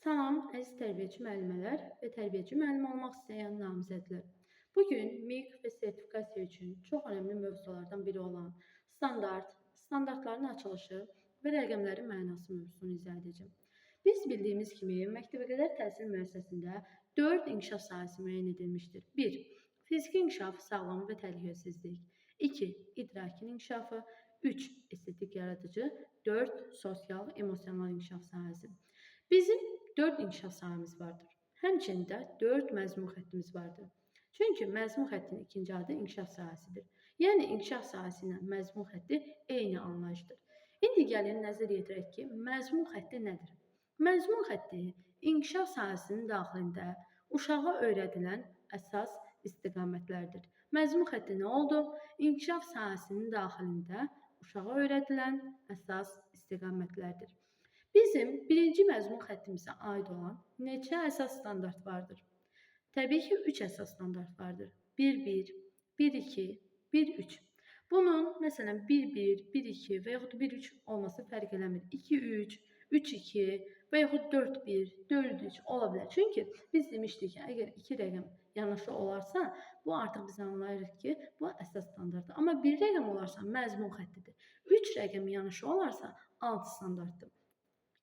Salam, əziz tərbiyəçi müəllimələr və tərbiyəçi müəllim olmaq istəyən namizədlər. Bugün MİQ və sertifikasiya üçün çox önəmli mövzulardan biri olan standartların açılışı və rəqəmlərin mənası mövzusunu izah edəcəm. Biz bildiyimiz kimi, məktəbəqədər təhsil müəssisəsində 4 inkişaf sahəsi müəyyən edilmişdir. 1. Fiziki inkişaf, sağlamlıq və təhlükəsizlik. 2. İdrakin inkişafı. 3. Estetik yaradıcı. 4. Sosial, emosional inkişaf sahəsi. Bizim 4 inkişaf sahəmiz vardır. Həmçinin də 4 məzmun xəttimiz vardır. Çünki məzmun xəttinin ikinci adı inkişaf sahəsidir. Yəni, inkişaf sahəsi ilə məzmun xətti eyni anlayışdır. İndi gəlin nəzər yetirək ki, məzmun xətti nədir? Məzmun xətti inkişaf sahəsinin daxilində uşağa öyrədilən əsas istiqamətlərdir. Məzmun xətti nə oldu? İnkişaf sahəsinin daxilində uşağa öyrədilən əsas istiqamətlərdir. Bizim birinci məzmun xəttimizə aid olan neçə əsas standart vardır? Təbii ki, 3 əsas standart vardır. 1-1, 1-2, 1-3. Bunun, məsələn, 1-1, 1-2 və yaxud 1-3 olması fərq eləmir. 2-3, 3-2 və yaxud 4-1, 4-3 ola bilər. Çünki biz demişdik ki, əgər 2 rəqəm yanaşı olarsa, bu artıq biz anlayırıq ki, bu əsas standartdır. Amma 1 rəqəm olarsa, məzmun xəttidir. 3 rəqəm yanaşı olarsa, alt standartdır.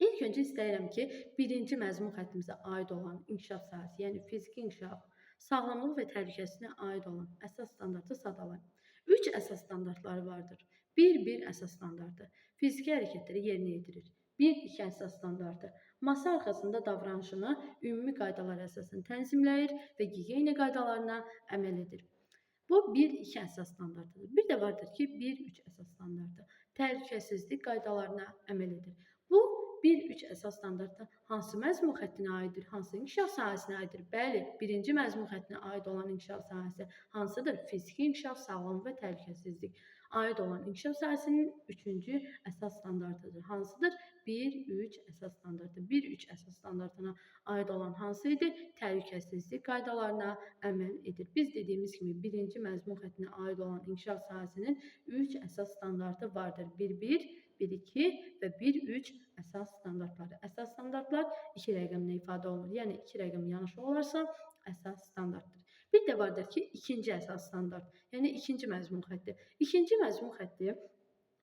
İlk öncə istəyirəm ki, birinci məzmun xəttimizə aid olan inkişaf sahəsi, yəni fiziki inkişaf, sağlamlıq və təhlükəsizliyə aid olan əsas standartı sadalayım. 3 əsas standartları vardır. 1-1 əsas standartı fiziki hərəkətləri yerinə yetirir. 1-2 əsas standartı masa arxasında davranışını ümumi qaydalar əsasında tənzimləyir və gigiyena qaydalarına əməl edir. Bu 1-2 əsas standartıdır. Bir də vardır ki, 1-3 əsas standartı təhlükəsizlik qaydalarına əməl edir. Bu 1-3 əsas standartı hansı məzmun xəttinə aiddir, hansı inkişaf sahəsinə aiddir? Bəli, birinci məzmun xəttinə aid olan inkişaf sahəsi hansıdır? Fiziki inkişaf, sağlamlıq və təhlükəsizlik. Aid olan inkişaf sahəsinin 3-cü əsas standartıdır. Hansıdır? 1-3 əsas standartı. 1-3 əsas standartına aid olan hansı idi? Təhlükəsizlik qaydalarına əməl edir. Biz dediyimiz kimi, birinci məzmun xəttinə aid olan inkişaf sahəsinin 3 əsas standartı vardır. 1-1, 1-2 və 1-3 əsas standartları. Əsas standartlar 2 rəqəmlə ifadə olunur. Yəni, 2 rəqəm yanaşı olarsa, əsas standartdır. Bir də vardır ki, ikinci əsas standart, yəni ikinci məzmun xətti. İkinci məzmun xətti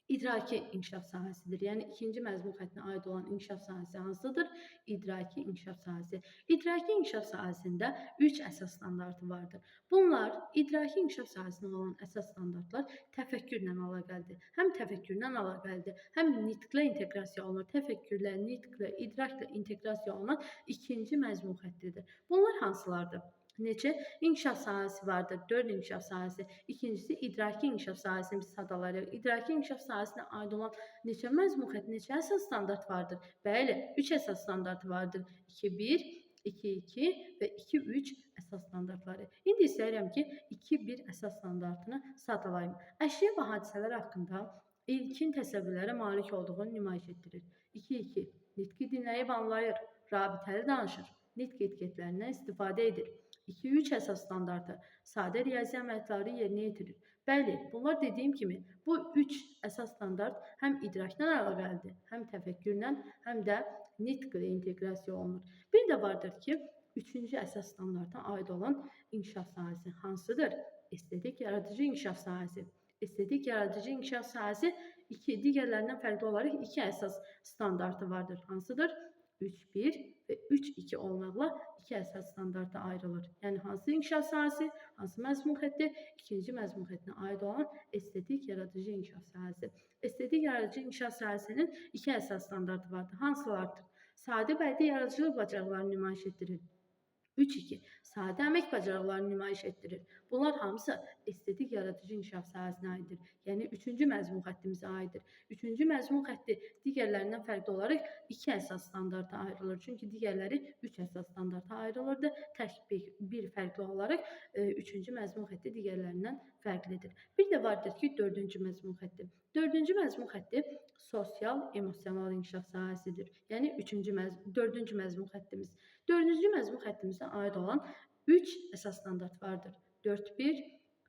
İdraki inkişaf sahəsidir. Yəni, ikinci məzmun xəttinə aid olan inkişaf sahəsi hansıdır? İdraki inkişaf sahəsi. İdraki inkişaf sahəsində 3 əsas standartı vardır. Bunlar, idraki inkişaf sahəsində olan əsas standartlar təfəkkürlə əlaqəlidir. Həm təfəkkürlə əlaqəlidir, həm nitqlə inteqrasiya olunur. Təfəkkürlə, nitqlə, idrakla inteqrasiya olunan ikinci məzmun xəttidir. Bunlar hansılardır? Neçə inkişaf sahəsi vardır? 4 inkişaf sahəsi. İkincisi, idraki inkişaf sahəsini biz sadalayırıq. İdraki inkişaf sahəsinə aid olan neçə məzmun xətti, neçə əsas standart vardır? Bəli, 3 əsas standartı vardır. 2-1, 2-2 və 2-3 əsas standartları. İndi istəyirəm ki, 2-1 əsas standartını sadalayım. Əşya və hadisələr haqqında ilkin təsəvvürlərə malik olduğunu nümayiş etdirir. 2-2. Nitqi dinləyib anlayır, rabitəli danışır, nitq etiketlərindən istifadə edir. 2-3 əsas standartı sadə riyazi əməliyyatları yerinə yetirir. Bəli, bunlar dediyim kimi, bu 3 əsas standart həm idrakla əlaqəlidir, həm təfəkkürlə, həm də nitqlə inteqrasiya olunur. Bir də vardır ki, 3-cü əsas standarta aid olan inkişaf sahəsi hansıdır? Estetik yaradıcı inkişaf sahəsi. Estetik yaradıcı inkişaf sahəsi digərlərindən fərqli olaraq 2 əsas standartı vardır. Hansıdır? 3-1 və 3-2 olmaqla 2 əsas standarta ayrılır. Yəni, hansı inkişaf sahəsi, hansı məzmun xətti? İkinci məzmun xəttinə aid olan estetik yaradıcı inkişaf sahəsi. Estetik yaradıcı inkişaf sahəsinin 2 əsas standartı vardır. Hansılardır? Sadə bədii yaradıcılıq bacarıqlarını nümayiş etdirir. 3-2. Sadə əmək bacarıqlarını nümayiş etdirir. Bunlar hamısı estetik yaradıcı inkişaf sahəsinə aiddir. Yəni, 3-cü məzmun xəttimizə aiddir. 3-cü məzmun xətti digərlərindən fərqli olaraq 2 əsas standarta ayrılır. Çünki digərləri 3 əsas standarta ayrılırdı. Tək bir fərqli olaraq 3-cü məzmun xətti digərlərindən fərqlidir. Bir də vardır ki, 4-cü məzmun xətti. 4-cü məzmun xətti sosial, emosional inkişaf sahəsidir. Yəni, 4-cü məzmun xəttimiz. 4-cü məzmun xəttimizə aid olan 3 əsas standart vardır. 4-1,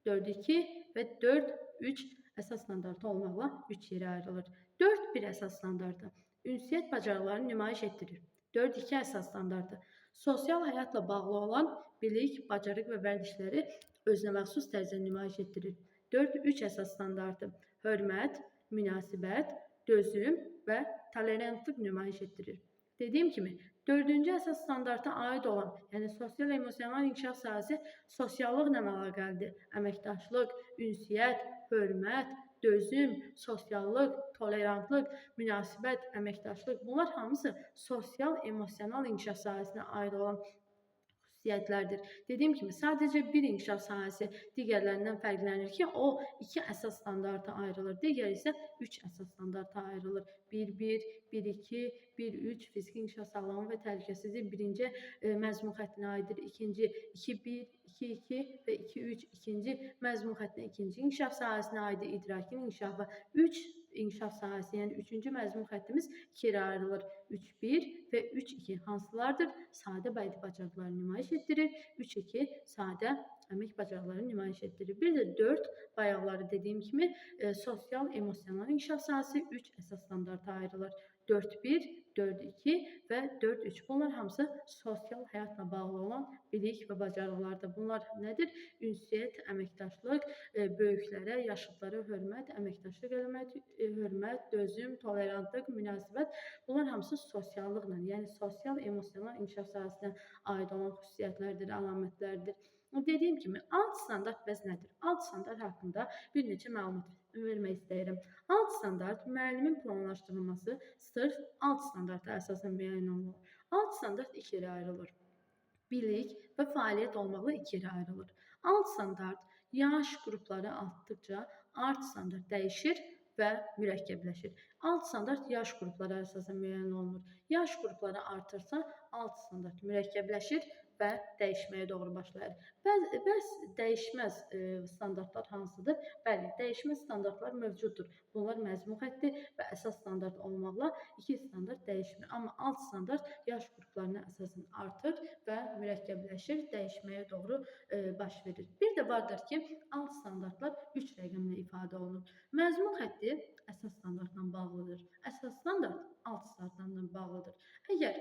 4-2 və 4-3 əsas standartı olmaqla 3 yerə ayrılır. 4-1 əsas standartı ünsiyyət bacarıqlarını nümayiş etdirir. 4.2 əsas standartı. Sosial həyatla bağlı olan bilik, bacarıq və vərdişləri özünə məxsus tərzdə nümayiş etdirir. 4.3 əsas standartı. Hörmət, münasibət, dözüm və tolerantlıq nümayiş etdirir. Dediyim kimi, 4-cü əsas standarta aid olan, yəni sosial-emosional inkişaf sahəsi sosiallıqla əlaqəlidir. Əməkdaşlıq, ünsiyyət, hörmət, dözüm, sosiallıq, tolerantlıq, münasibət, əməkdaşlıq bunlar hamısı sosial-emosional inkişaf sahəsinə aid olan xüsusiyyətlərdir. Dediyim kimi, sadəcə bir inkişaf sahəsi digərlərindən fərqlənir ki, o 2 əsas standarta ayrılır. Digəri isə 3 əsas standarta ayrılır. 1.1, 1.2, 1.3 fiziki inkişaf sağlamlığı və təhlükəsizlik birinci məzmun xəttinə aiddir. İkinci 2.1, 2.2 və 2.3 ikinci məzmun xəttinə, ikinci inkişaf sahəsinə aiddir. İdrakin inkişafı 3 inkişaf sahəsi, yəni 3-cü məzmun xəttimiz 2 yerə ayrılır. 3.1 və 3.2 hansılardır? Sadə bədii bacarıqları nümayiş etdirir. 3.2 sadə əmək bacarıqları nümayiş etdirir. Bir də 4 bayaqları dediyim kimi sosial-emosional inkişaf sahəsi 3 əsas standarta ayrılır. 4.1, 4.2 və 4.3. Bunlar hamısı sosial həyatla bağlı olan bilik və bacarıqlardır. Bunlar nədir? Ünsiyyət, əməkdaşlıq, böyüklərə, yaşlılara hörmət, əməkdaşlıq eləmək, hörmət, dözüm, tolerantlıq, münasibət. Bunlar hamısı sosiallıqla, yəni sosial-emosional inkişaf sahəsinə aid olan xüsusiyyətlərdir, əlamətlərdir. Dediyim kimi, alt standart bəs nədir? Alt standart haqqında bir neçə məlumat vermək istəyirəm. Alt standart müəllimin planlaşdırılması sırf alt standarta əsasən müəyyən olunur. Alt standart 2 yerə ayrılır. Bilik və fəaliyyət olmaqla 2 yerə ayrılır. Alt standart yaş qrupları artdıqca alt standart dəyişir və mürəkkəbləşir. Alt standart yaş qrupları əsasən müəyyən olunur. Yaş qrupları artırsa, alt standart mürəkkəbləşir və dəyişməyə doğru başlayır. Bəs dəyişməz standartlar hansıdır? Bəli, dəyişməz standartlar mövcuddur. Bunlar məzmun xətti və əsas standart olmaqla 2 standart dəyişmir. Amma alt standart yaş qruplarına əsasən artır və mürəkkəbləşir, dəyişməyə doğru baş verir. Bir də vardır ki, alt standartlar 3 rəqəmlə ifadə olunur. Məzmun xətti əsas standartla bağlıdır. Əsas standart alt standartla bağlıdır. Əgər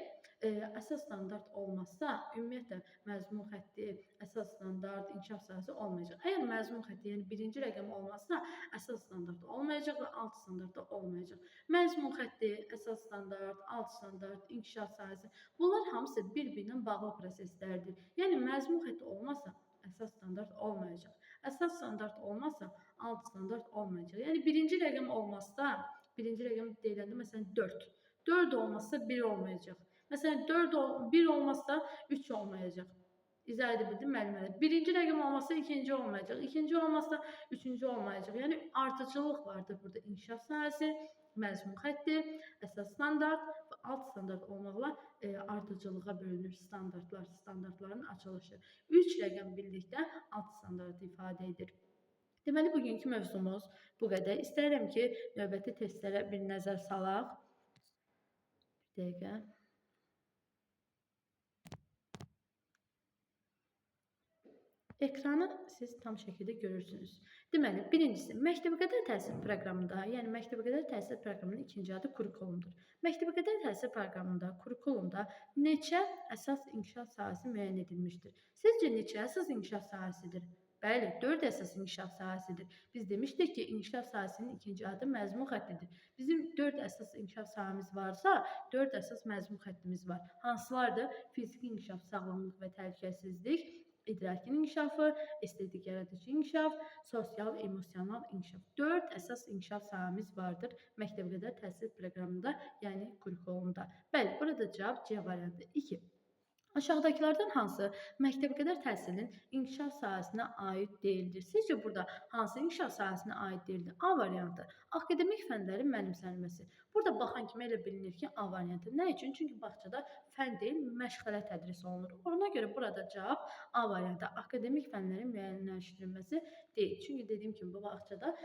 əsas standart olmazsa, ümumiyyətlə məzmun xətti, əsas standart, inkişaf sahəsi olmayacaq. Əgər məzmun xətti, yəni birinci rəqəm olmazsa, əsas standart olmayacaq və alt standart da olmayacaq. Məzmun xətti, əsas standart, alt standart, inkişaf sahəsi bunlar hamısı bir-birinə bağlı proseslərdir. Yəni məzmun xətti olmazsa, əsas standart olmayacaq. Əsas standart olmazsa, alt standart olmayacaq. Yəni birinci rəqəm olmazsa, birinci rəqəm deyiləndə məsələn 4. 4 olmazsa 1 olmayacaq. Məsələn 1 olmazsa 3 olmayacaq. İzah edebildim müəllimlər. Birinci rəqəm olmazsa ikinci olmayacaq. İkinci olmazsa üçüncü olmayacaq. Yəni artıcılıq vardır burada. İnkişaf sahəsi, məzmun xətti, əsas standart və alt standart olmaqla artıcılığa bölünür standartların açılışı. 3 rəqəm birlikdə alt standartı ifadə edir. Deməli, bugünkü mövzumuz bu qədər. İstəyirəm ki, növbəti testlərə bir nəzər salaq. Bir dəqiqə. Ekranı siz tam şəkildə görürsünüz. Deməli, birincisi, məktəbəqədər təhsil proqramında, yəni məktəbəqədər təhsil proqramının ikinci adı kurikulumdur. Məktəbəqədər təhsil proqramında, kurikulumda neçə əsas inkişaf sahəsi müəyyən edilmişdir? Sizcə neçə əsas inkişaf sahəsidir? Bəli, 4 əsas inkişaf sahəsidir. Biz demişdik ki, inkişaf sahəsinin ikinci adı məzmun xəttidir. Bizim 4 əsas inkişaf sahəmiz varsa, 4 əsas məzmun xəttimiz var. Hansılardır? Fiziki inkişaf, sağlamlıq və təhlükəsizlik, idrakin inkişafı, estetik yaradıcı inkişaf, sosial, emosional inkişaf. 4 əsas inkişaf sahəmiz vardır məktəbəqədər təhsil proqramında, yəni kurikulumda. Bəli, burada cavab C variantı 2. Aşağıdakılardan hansı məktəbəqədər təhsilin inkişaf sahəsinə aid deyildir? Sizcə burada hansı inkişaf sahəsinə aid deyildir? A variantı, akademik fənlərin mənimsənilməsi. Burada baxan kimi elə bilinir ki, A variantı. Nə üçün? Çünki bağçada fən deyil, məşğələ tədris olunur. Ona görə burada cavab A variantı, akademik fənlərin müəyyənləşdirilməsi deyil. Çünki dediyim kimi, bu bağçada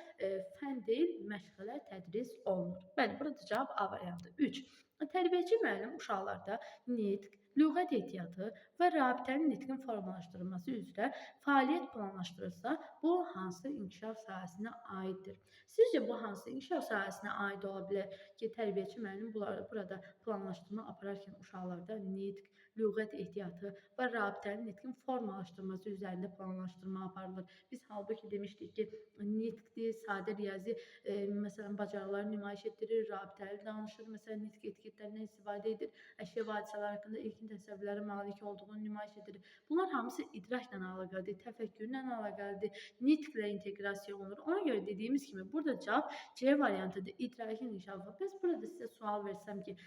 fən deyil, məşğələ tədris olunur. Bəli, burada cavab A variantı. 3. Tərbiyəçi müəllim uşaqlarda nitq, lüğət ehtiyatı və rabitənin nitqin formalaşdırılması üzrə fəaliyyət planlaşdırılsa, bu hansı inkişaf sahəsinə aiddir? Sizcə bu hansı inkişaf sahəsinə aid ola bilər? ki, tərbiyəçi müəllim burada planlaşdırma apararkən uşaqlarda nitq, lüğət ehtiyatı və rabitənin nitqin formalaşdırılması üzərində planlaşdırma aparılır. Biz halbuki demişdik ki, nitqdir, sadə riyazi məsələn bacarıqları nümayiş etdirir, rabitəli danışır, məsələn nitq etiketlərindən istifadə edir, əşya və hadisələr haqqında ilkin təsəvvürlərə malik olduğunu nümayiş edir. Bunlar hamısı idrakla əlaqəlidir, təfəkkürlə əlaqəlidir, nitqlə inteqrasiya olunur. Ona görə dediyimiz kimi burada cavab C variantıdır, idrakin inkişafı. Bəs burada sizə sual versəm ki,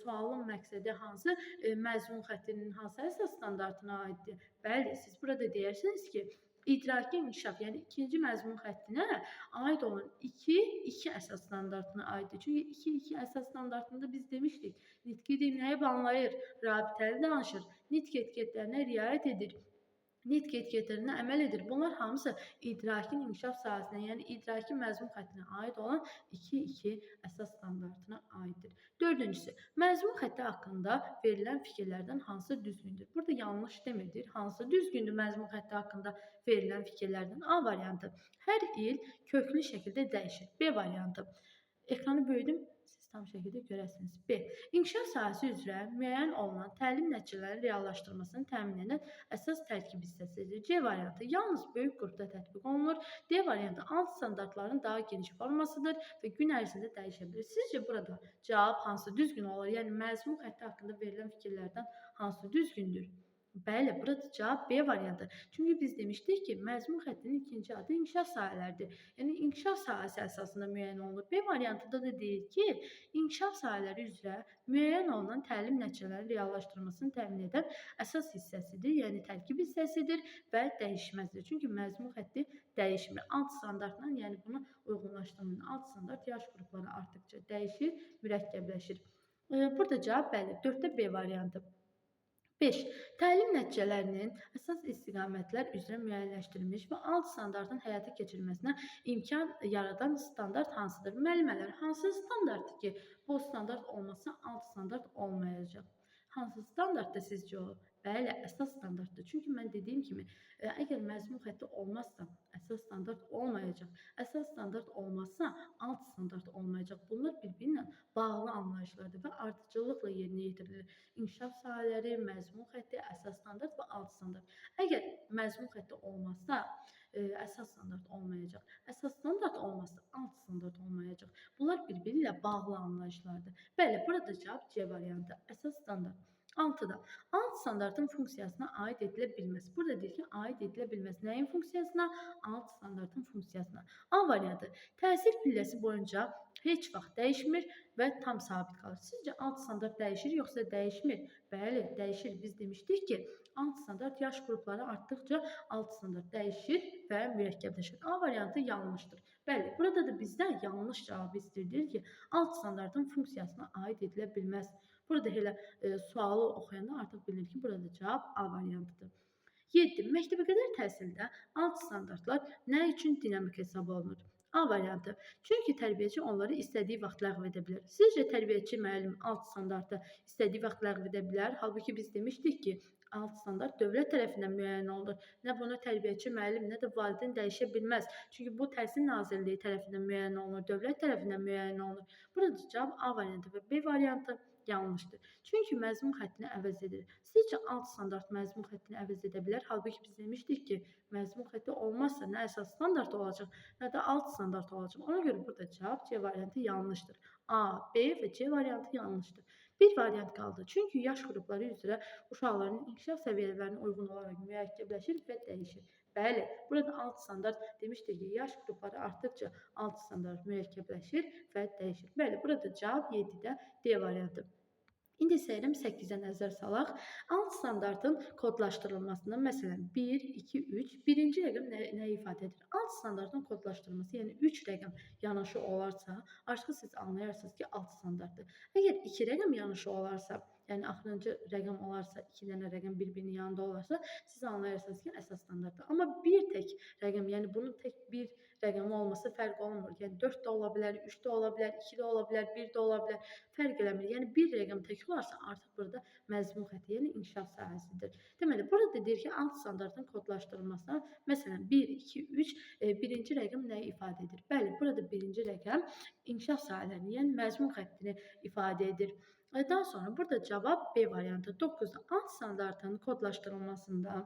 sualın məqsədi hansı, məzmun xəttinin hansı əsas standartına aiddir? Bəli, siz burada deyirsiniz ki, idraki inkişaf, yəni ikinci məzmun xəttinə aid olan 2 əsas standartına aiddir. Çünki 2 əsas standartında biz demişdik, nitqi dinləyib anlayır, rabitəli danışır, nitq etiketlərinə riayət edir, nitq etiketlərinə əməl edir. Bunlar hamısı idrakin inkişaf sahəsinə, yəni idraki məzmun xəttinə aid olan 2 əsas standartına aiddir. Dördüncüsü, məzmun xətti haqqında verilən fikirlərdən hansı düzgündür? Burada yanlış demirdir. Hansı düzgündür məzmun xətti haqqında verilən fikirlərdən? A variantı, hər il köklü şəkildə dəyişir. B variantı, ekranı böyüdüm, siz tam şəkildə görəsiniz. B. İnkişaf sahəsi üzrə müəyyən olunan təlim nəticələrinin reallaşdırılmasını təmin edən əsas tərkib hissəsidir. C variantı, yalnız böyük qrupda tətbiq olunur. D variantı, alt standartların daha geniş formasıdır və gün ərzində dəyişə bilir. Sizcə burada cavab hansı düzgün olur? Yəni məzmun xətti haqqında verilən fikirlərdən hansı düzgündür? Bəli, burada cavab B variantı. Çünki biz demişdik ki, məzmun xəttinin ikinci adı inkişaf sahələridir. Yəni, inkişaf sahəsi əsasında müəyyən olunur. B variantında da deyir ki, inkişaf sahələri üzrə müəyyən olunan təlim nəticələrinin reallaşdırılmasını təmin edən əsas hissəsidir, yəni tərkib hissəsidir və dəyişməzdir. Çünki məzmun xətti dəyişmir. Alt standartla, yəni bunu uyğunlaşdırmır. Alt standart yaş qrupları artdıqca dəyişir, mürəkkəbləşir. Burada cavab bəli, 4-də B variantı. 5. Təlim nəticələrinin əsas istiqamətlər üzrə müəyyənləşdirilmiş və alt standartın həyata keçirilməsinə imkan yaradan standart hansıdır? Müəllimələr, hansı standartdır ki, bu standart olmasa alt standart olmayacaq? Hansı standartdır sizcə o? Bəli, əsas standartdır. Çünki mən dediyim kimi, əgər məzmun xətti olmazsa, əsas standart olmayacaq. Əsas standart olmazsa, alt standart olmayacaq. Bunlar bir-birinlə bağlı anlayışlardır və ardıcıllıqla yerinə yetirilir. İnkişaf sahələri, məzmun xətti, əsas standart və alt standart. Əgər məzmun xətti olmazsa, əsas standart olmayacaq. Əsas standart olmazsa, alt standart olmayacaq. Bunlar bir-biri ilə bağlı anlayışlardır. Bəli, burada cavab C variantı, əsas standart. 6-da alt standartın funksiyasına aid edilə bilməz. Burada deyir ki, aid edilə bilməz. Nəyin funksiyasına? Alt standartın funksiyasına. A variantı, təsir pilləsi boyunca heç vaxt dəyişmir və tam sabit qalır. Sizcə alt standart dəyişir, yoxsa dəyişmir? Bəli, dəyişir. Biz demişdik ki, alt standart yaş qrupları artdıqca alt standart dəyişir və mürəkkəbləşir. A variantı yanlışdır. Bəli, burada da bizdən yanlış cavabı istəyir ki, alt standartın funksiyasına aid edilə bilməz. Burada elə sualı oxuyanda artıq bilir ki, burada cavab A variantıdır. 7. Məktəbəqədər təhsildə alt standartlar nə üçün dinamik hesab olunur? A variantı. Çünki tərbiyəçi onları istədiyi vaxt ləğv edə bilər. Sizcə tərbiyəçi müəllim alt standartı istədiyi vaxt ləğv edə bilər? Halbuki biz demişdik ki, alt standart dövlət tərəfindən müəyyən olunur. Nə bunu tərbiyəçi müəllim, nə də valideyn dəyişə bilməz. Çünki bu Təhsil Nazirliyi tərəfindən müəyyən olunur, dövlət tərəfindən müəyyən olunur. Burada cavab A variantı və B variantı yanlışdır. Çünki məzmun xəttini əvəz edir. Sizcə alt standart məzmun xəttini əvəz edə bilər? Halbuki biz demişdik ki, məzmun xətti olmazsa nə əsas standart olacaq, nə də alt standart olacaq. Ona görə burada cavab C variantı yanlışdır. A, B və C variantı yanlışdır. Bir variant qaldı. Çünki yaş qrupları üzrə uşaqların inkişaf səviyyələrinə uyğun olaraq mürəkkəbləşir və dəyişir. Bəli, burada alt standart demişdik ki, yaş qrupları artdıqca alt standart mürəkkəbləşir və dəyişir. Bəli, burada cavab 7-də D variantı. İndi isə 8-ə nəzər salaq. Alt standartın kodlaşdırılmasında, məsələn, 1, 2, 3, birinci rəqəm nə ifadə edir? Alt standartın kodlaşdırılması, yəni 3 rəqəm yanaşı olarsa, artıq siz anlayarsınız ki, alt standartdır. Əgər 2 rəqəm yanaşı olarsa, yəni axırıncı rəqəm olarsa, 2 dənə rəqəm bir-birinin yanında olarsa, siz anlayarsınız ki, əsas standartdır. Amma bir tək rəqəm, yəni bunun tək bir rəqəmi olması fərq olmur. Yəni 4 də ola bilər, 3 də ola bilər, 2 də ola bilər, 1 də ola bilər, fərq eləmir. Yəni bir rəqəm tək olarsa, artıq burada məzmun xətti, yəni inkişaf sahəsidir. Deməli, burada deyir ki, alt standartın kodlaşdırılmasına, məsələn, 1, 2, 3 birinci rəqəm nəyi ifadə edir? Bəli, burada birinci rəqəm inkişaf sahələrini, yəni məzmun xəttini ifadə edir. Daha sonra burada cavab B variantı 9 alt standartın kodlaşdırılmasında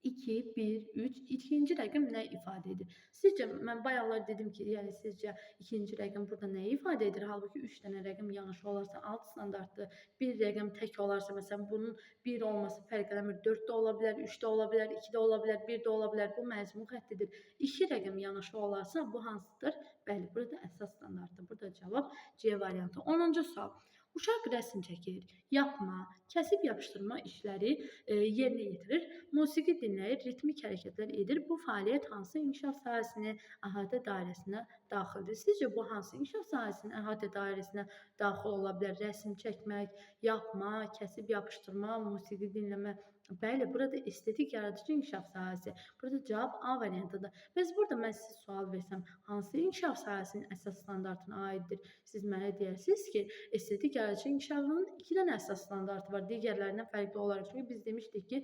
2, 1, 3, ikinci rəqəm nə ifadə edir? Sizcə, mən bayaqlar dedim ki, yəni sizcə ikinci rəqəm burada nəyi ifadə edir? Halbuki 3 dənə rəqəm yanaşı olarsa alt standartdır. Bir rəqəm tək olarsa, məsələn, bunun 1 olması fərq eləmir. 4 də ola bilər, 3 də ola bilər, 2 də ola bilər, 1 də ola bilər. Bu məzmun xəttidir. 2 rəqəm yanaşı olarsa, bu hansıdır? Bəli, burada əsas standartdır. Burada cavab C variantı. 10-cu sual. Uşaq rəsm çəkir, yapma, kəsib yapışdırma işləri yerinə yetirir, musiqi dinləyir, ritmik hərəkətlər edir. Bu fəaliyyət hansı inkişaf sahəsinin əhatə dairəsinə daxildir? Sizcə bu hansı inkişaf sahəsinin əhatə dairəsinə daxil ola bilər? Rəsm çəkmək, yapma, kəsib yapışdırma, musiqi dinləmə. Bəli, burada estetik yaradıcı inkişaf sahəsi. Burada cavab A variantıdır. Bəs burada mən sizə sual versəm, hansı inkişaf sahəsinin əsas standartına aiddir? Siz mənə deyərsiniz ki, estetik yaradıcı inkişafının 2 dənə əsas standartı var, digərlərindən fərqli olaraq. Çünki biz demişdik ki,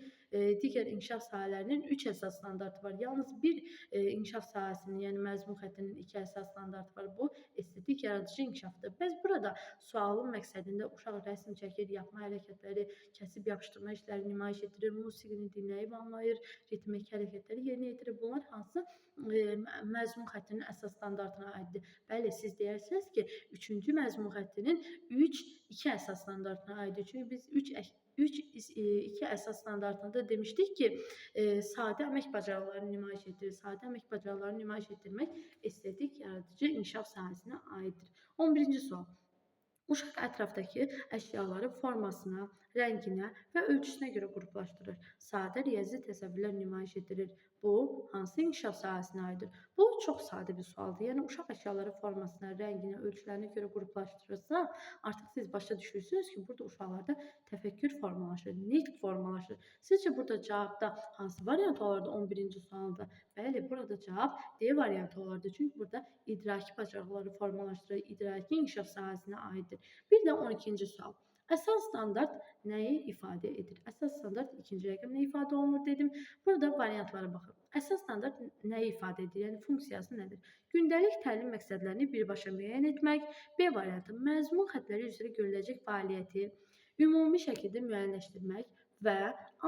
digər inkişaf sahələrinin 3 əsas standartı var. Yalnız bir inkişaf sahəsinin, yəni məzmun xəttinin 2 əsas standartı var. Bu estetik yaradıcı inkişafdır. Bəs burada sualın məqsədində uşaq rəsm çəkir, yapma hərəkətləri, kəsib yapışdırma işləri nümayiş etdirir, musiqini dinləyib anlayır, ritmik hərəkətləri yerinə yetirir. Bunlar hansı məzmun xəttinin əsas standartına aiddir? Bəli, siz deyərsiniz ki, 3-cü məzmun xəttinin 2 əsas standartına aiddir. Çünki biz 2 əsas standartında demişdik ki, sadə əmək bacarıqlarını nümayiş etdirir. Sadə əmək bacarıqlarını nümayiş etdirmək estetik yaradıcı inkişaf sahəsinə aiddir. 11-ci sual. Uşaq ətrafdakı əşyaları formasına, rənginə və ölçüsünə görə qruplaşdırır. Sadə riyazi təsəvvürlər nümayiş etdirir. Bu, hansı inkişaf sahəsinə aiddir? Bu, çox sadə bir sualdır. Yəni, uşaq əşyaları formasına, rənginə, ölçülərinə görə qruplaşdırırsa, artıq siz başa düşürsünüz ki, burada uşaqlarda təfəkkür formalaşır, nitq formalaşır. Sizcə, burada cavabda hansı variant olardı 11-ci sualda? Bəli, burada cavab D variantı olardı. Çünki burada idraki bacarıqları formalaşdırır, idraki inkişaf sahəsinə aiddir. Bir də 12-ci sual. Əsas standart nəyi ifadə edir? Əsas standart ikinci rəqəmlə ifadə olunur dedim. Burada variantlara baxın. Əsas standart nəyi ifadə edir? Yəni funksiyası nədir? Gündəlik təlim məqsədlərini birbaşa müəyyən etmək. B variantı məzmun xəttləri üzrə görüləcək fəaliyyəti ümumi şəkildə müəyyənləşdirmək və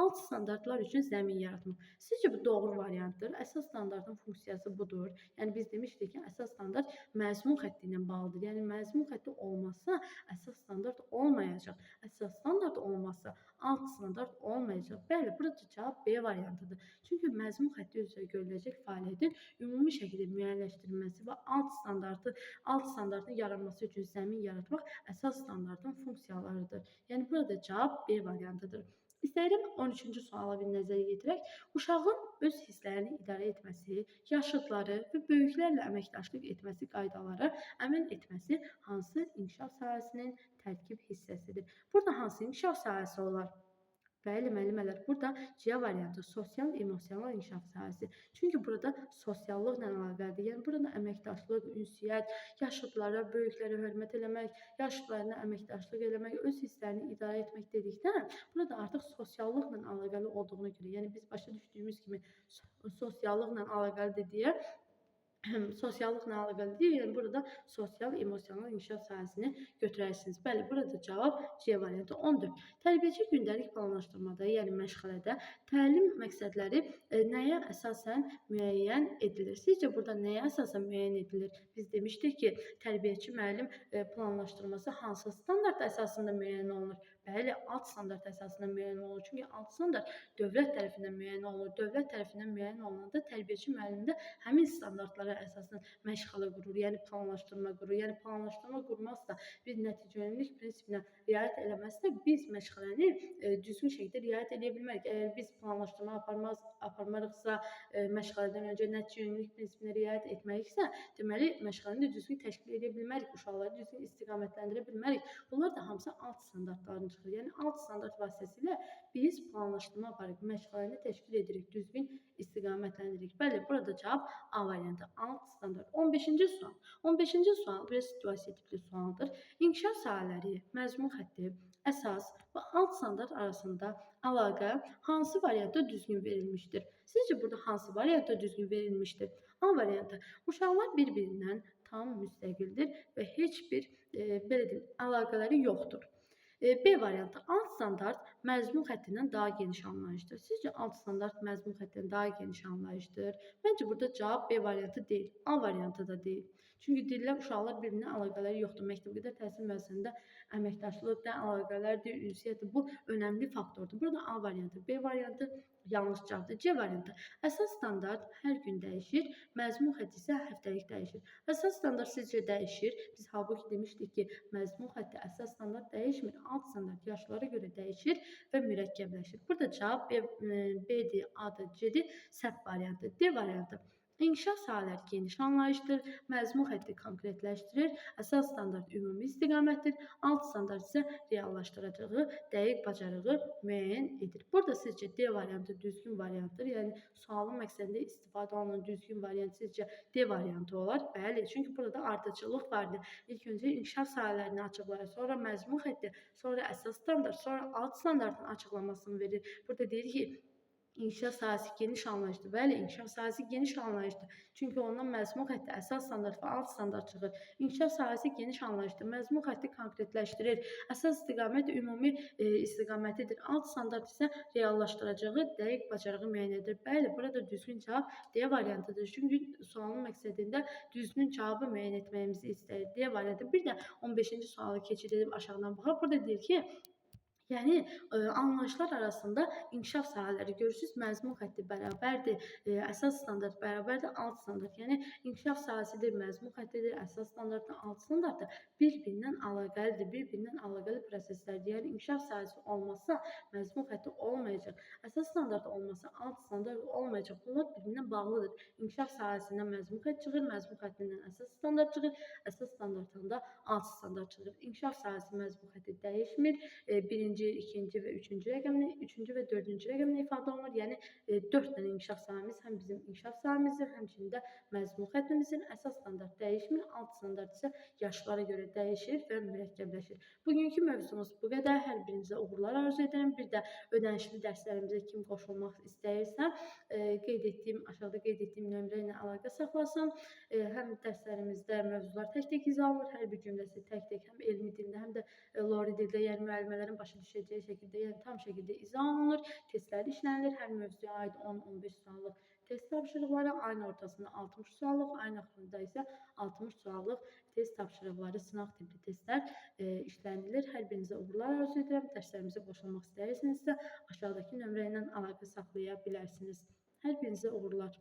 alt standartlar üçün zəmin yaratmaq. Sizcə bu doğru variantdır? Əsas standartın funksiyası budur. Yəni biz demişdik ki, əsas standart məzmun xətti ilə bağlıdır. Yəni məzmun xətti olmazsa əsas standart olmayacaq. Əsas standart olmazsa alt standart olmayacaq. Bəli, burada cavab B variantıdır. Çünki məzmun xətti üzrə görüləcək fəaliyyətin ümumi şəkildə müəyyənləşdirilməsi və alt standartın yaranması üçün zəmin yaratmaq əsas standartın funksiyalarıdır. Yəni burada cavab B variantıdır. İstəyirəm 13-cü suala bir nəzər yetirək. Uşağın öz hisslərini idarə etməsi, yaşıdları və böyüklərlə əməkdaşlıq etməsi qaydalara əməl etməsi hansı inkişaf sahəsinin tərkib hissəsidir? Burada hansı inkişaf sahəsi olar? Bəli, müəllimələr, burada C variantı sosial-emosional inkişaf sahəsi. Çünki burada sosiallıqla əlaqəlidir. Yəni burada əməkdaşlıq, ünsiyyət, yaşıdlara, böyüklərə hörmət eləmək, yaşlılarına əməkdaşlıq eləmək, öz hisslərini idarə etmək dedikdən, burada artıq sosiallıqla əlaqəli olduğuna görə, yəni biz başa düşdüyümüz kimi sosiallıqla əlaqəlidir deyə sosiallıqla əlaqəlidir. Yəni burada sosial-emosional inkişaf sahəsini götürərsiniz. Bəli, burada cavab C variantı 14. Tərbiyəçi gündəlik planlaşdırmada, yəni məşğələdə təlim məqsədləri nəyə əsasən müəyyən edilir? Sizcə burada nəyə əsasən müəyyən edilir? Biz demişdik ki, tərbiyəçi müəllim planlaşdırması hansı standart əsasında müəyyən olunur? Bəli, alt standart əsasında müəyyən olunur. Çünki alt standart dövlət tərəfindən müəyyən olunur. Dövlət tərəfindən müəyyən olunanda tərbiyəçi müəllim də həmin standartlara əsasən məşğələ qurur, yəni planlaşdırma qurur. Yəni planlaşdırma qurmazsa, biz nəticəyönümlülük prinsipinə riayət eləməzsə, biz məşğələni düzgün şəkildə riayət edə bilmərik. Əgər biz planlaşdırma aparmarıqsa, məşğələdən öncə nəticəyönümlülük prinsipinə riayət etməyiksə, deməli məşğələni də düzgün təşkil edə bilmərik, uşaqları düzgün istiqamətləndirə bilmərik. Bunlar da hamısı alt standartların çıxır. Yəni alt standart vasitəsilə biz planlaşdırma aparırıq, məşğələni təşkil edirik, düzgün istiqamətləndirik. Bəli, burada cavab A variantı. Alt standart. 15-ci sual. 15-ci sual biraz situasiya tipli sualdır. İnkişaf sahələri, məzmun xətti, əsas və alt standart arasında əlaqə hansı variantda düzgün verilmişdir? Sizcə burada hansı variantda düzgün verilmişdir? A variantı. Uşaqlar bir-birindən tam müstəqildir və heç bir belə deyim, əlaqələri yoxdur. B variantı. Alt standart məzmun xəttindən daha geniş anlayışdır. Sizcə alt standart məzmun xəttindən daha geniş anlayışdır? Məncə burada cavab B variantı deyil, A variantı da deyil. Çünki deyirlər uşaqlar bir-birinə əlaqələri yoxdur. Məktəbdə təhsil müəssisəsində əməkdaşlıqdır, əlaqələrdir, ünsiyyətdir. Bu önəmli faktordur. Burada A variantı, B variantı yanlış cavabdır. C variantı. Əsas standart hər gün dəyişir, məzmun xətti isə həftəlik dəyişir. Əsas standart sizcə dəyişir? Biz halbuki demişdik ki, məzmun xətti əsas standart dəyişmir. Alt standart yaşlara görə dəyişir və mürəkkəbləşir. Burada cavab B-dir, A-dır, C-dir, səhv variantı. D variantı. İnkişaf sahələri geniş anlayışdır, məzmun xətti konkretləşdirir, əsas standart ümumi istiqamətdir, alt standart isə reallaşdıracağı dəqiq bacarığı müəyyən edir. Burada sizcə D variantı düzgün variantdır. Yəni sualın məqsədində istifadə olunan düzgün variant sizcə D variantı olar? Bəli, çünki burada ardıcıllıq vardır. İlk öncə inkişaf sahələrini açıqlayır, sonra məzmun xətti, sonra əsas standart, sonra alt standartın açıqlamasını verir. Burada deyir ki, İnkişaf sahəsi geniş anlayışdır. Bəli, inkişaf sahəsi geniş anlayışdır. Çünki ondan məzmun xətti, əsas standart və alt standart çıxır. İnkişaf sahəsi geniş anlayışdır. Məzmun xətti konkretləşdirir. Əsas istiqamət ümumi istiqamətidir. Alt standart isə reallaşdıracağı dəqiq bacarığı müəyyən edir. Bəli, burada düzgün cavab D variantıdır. Çünki sualın məqsədində düzgün cavabı müəyyən etməyimizi istəyir. D variantı. Bir də 15-ci sualı keçid edib aşağıdan baxaq. Burada deyir ki, yəni anlayışlar arasında inkişaf sahələri görürsüz, məzmun xətti bərabərdir, əsas standart bərabərdir, alt standart. Yəni inkişaf sahəsidir, məzmun xəttidir, əsas standartdır, alt standartdır. Bir-birindən əlaqəlidir, bir-birindən əlaqəli proseslərdir. Yəni inkişaf sahəsi olmazsa məzmun xətti olmayacaq, əsas standart olmasa alt standart olmayacaq. Bunlar bir-birindən bağlıdır. İnkişaf sahəsindən məzmun xətti çıxır, məzmun xəttindən əsas standart çıxır, əsas standartında alt standart çıxır. İnkişaf sahəsi məzmun xətti dəyişmir. Birinci, ikinci və üçüncü rəqəmlə, üçüncü və dördüncü rəqəmlə ifadə olunur. Yəni 4 dənə inkişaf sahəmiz həm bizim inkişaf sahəmizdir, həmçinin də məzmun xəttimizin əsas standart dəyişmir, alt standart isə yaşlara görə dəyişir və mürəkkəbləşir. Bugünkü mövzumuz bu qədər. Hər birinizə uğurlar arzu edirəm. Bir də ödənişli dərslərimizə kim qoşulmaq istəyirsə, aşağıda qeyd etdiyim nömrə ilə əlaqə saxlasın. Həm dərslərimizdə mövzular tək-tək izah olunur, hər bir cümləsi tək-tək həm elmi dildə, həm də lori dildə, yəni müəllimələrin başa düşəcəyi şəkildə, yəni tam şəkildə izah olunur, testlər işlənilir. Hər mövzuya aid 10-15 suallıq test tapşırıqları, ayın ortasında 60 suallıq, ayın axırında isə 60 suallıq test tapşırıqları, sınaq tipli testlər işlənilir. Hər birinizə uğurlar arzu edirəm. Dərslərimizə qoşulmaq istəyirsinizsə, aşağıdakı nömrə ilə əlaqə saxlaya bilərsiniz. Hər birinizə uğurlar.